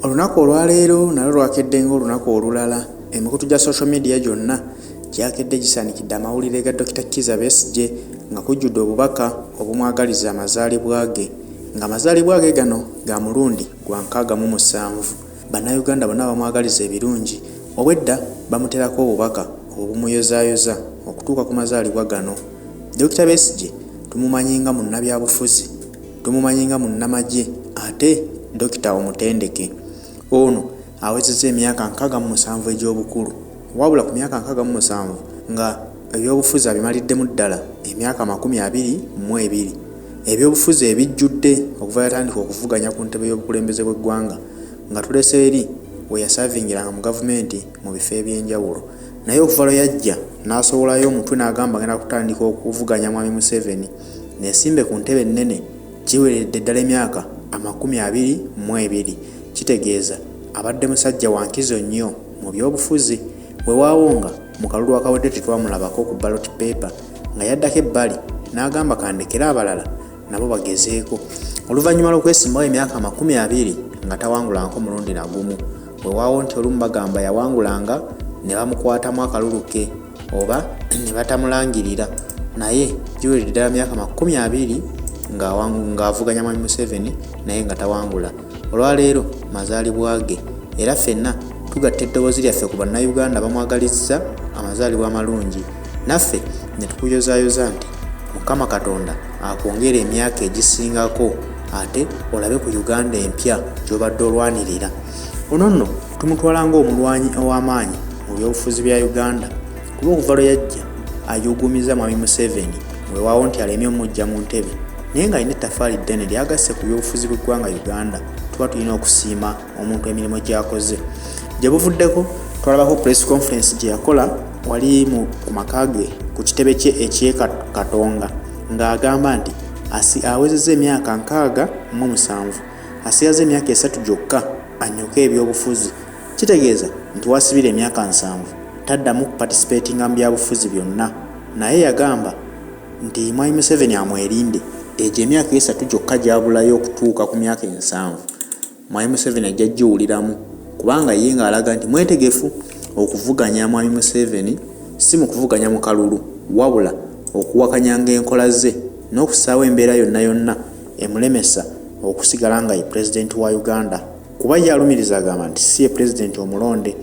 Olunaku olwaleero nalwo lwakedde ng'olunaku olulala. Emikutu gya social media gyonna gyakedde gisaanikidde amawulire ga Dr. Kizza Besigye nga kujjudde obubaka obumwagaliza amazaalibwa ge, ng'amazaalibwa ge gano ga mulundi gwa 67. Bannayuganda bonna bamwagaliza ebirungi, obwedda bamuterako obubaka obumuyozaayoza okutuuka ku mazaalibwa gano. Dr. Besigye tumumanyi nga munnabyabufuzi, tumumanyi nga munnamagye, ate dokita omutendeke. Ono awezezza emyaka 67 egy'obukulu, wabula ku myaka 67 nga ebyobufuzi abimaliddemu ddala emyaka 22. Ebyobufuzi ebijjudde okuva yatandika okuvuganya ku ntebe y'obukulembeze bw'eggwanga nga tulese eri we yasavingiranga mu gavumenti mu bifo eby'enjawulo. Naye okuva lwe yajja n'asowolayo omutwe n'agamba agenda kutandika okuvuganya Mwami Museveni, neesimbe ku ntebe ennene giweredde ddala emyaka 22. Kitegeeza abadde musajja wa nkizo nnyo mu byobufuzi. Weewaawo nga mu kalulu akawedde tetwamulabako ku ballot paper nga yaddako ebbali n'agamba kandekera abalala nabo bagezeeko. Oluvannyuma lw'okwesimbawo emyaka 20 nga tawangulangako mulundi na gumu. Weewaawo nti olumu bagamba yawangulanga ne bamukwatamu akalulu ke oba ne batamulangirira, naye giweredde ddala myaka 20 ng'avuganya Mwami Museveni naye nga tawangula. Olwaleero mazaalibwa ge, era ffenna tugatta eddoboozi lyaffe ku bannayuganda bamwagalizza amazaalibwa amalungi, naffe ne tukuyozaayoza nti Mukama Katonda akwongera emyaka egisingako ate olabe ku Uganda empya gy'obadde olwanirira. Ono nno tumutwala ng'omulwanyi ow'amaanyi mu byobufuzi bya Uganda, kuba okuva lwe yajja ayugumiza Mwami Museveni, weewaawo nti alemye omujja mu ntebe, naye ng'alina ettaffaali ddene lyagasse ku byobufuzi bw'eggwanga Uganda. Tuba tulina okusiima omuntu emirimu gy'akoze. Gye buvuddeko twalabako press conference gye yakola wali ku maka ge ku kitebe kye eky'Ekatonga ng'agamba nti awezezza emyaka 67, asigaza emyaka 3 gyokka anyuke ebyobufuzi. Kitegeeza nti wasibira emyaka 7 taddamu kupatisipatinga mu byabufuzi byonna, naye yagamba nti Mwami Museveni amwerinde egyo emyaka 3 gyokka gyabulayo okutuuka ku myaka 7. Mwami Museveni ajja giwuliramu, kubanga ye ng'alaga nti mwetegefu okuvuganya Mwami Museveni, si mu kuvuganya mu kalulu, wabula okuwakanyanga enkola ze n'okusaawa embeera yonna emulemesa okusigala nga ye pulezidenti wa Uganda. Kuba yalumiriza agamba nti si ye pulezidenti omulonde.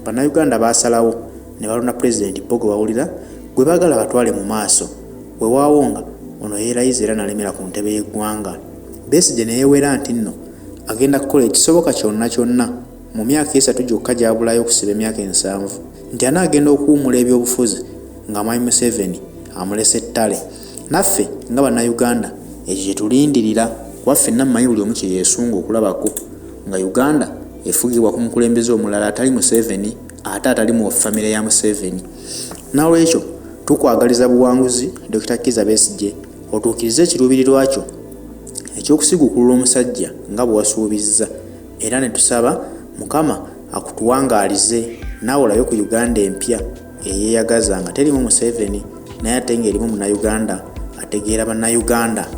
Bannayuganda baasalawo ne balonda pulezidenti Bogo bawulira gwe baagala batwale mu maaso. Weewaawo nga ono yeerayiza era n'alemera ku ntebe y'eggwanga. Besigye ne yeewera nti nno agenda kukola ekisoboka kyonna mu myaka 3 gyokka gyabulayo okusiba emyaka 7, nti anaagenda okuwummula ebyobufuzi nga Mwami Museveni amulese ettale. Naffe nga bannayuganda ekyo kye tulindirira, kuba ffenna mmanyi buli omu kye yeesunga okulabako nga Uganda efugibwa ku mukulembeze omulala atali Museveni, ate atali mu famire ya Museveni. N'olwekyo tukwagaliza buwanguzi Dr. Kizza Besigye otuukirize ekiruubirirwa kyo eky'okusigukulula omusajja nga bwe wasuubizza, era ne tusaba Mukama akutuwangaalize naawe olabe ku Uganda empya eyeeyagaza nga terimu Museveni naye ate ng'erimu Munnayuganda ategeera Bannayuganda.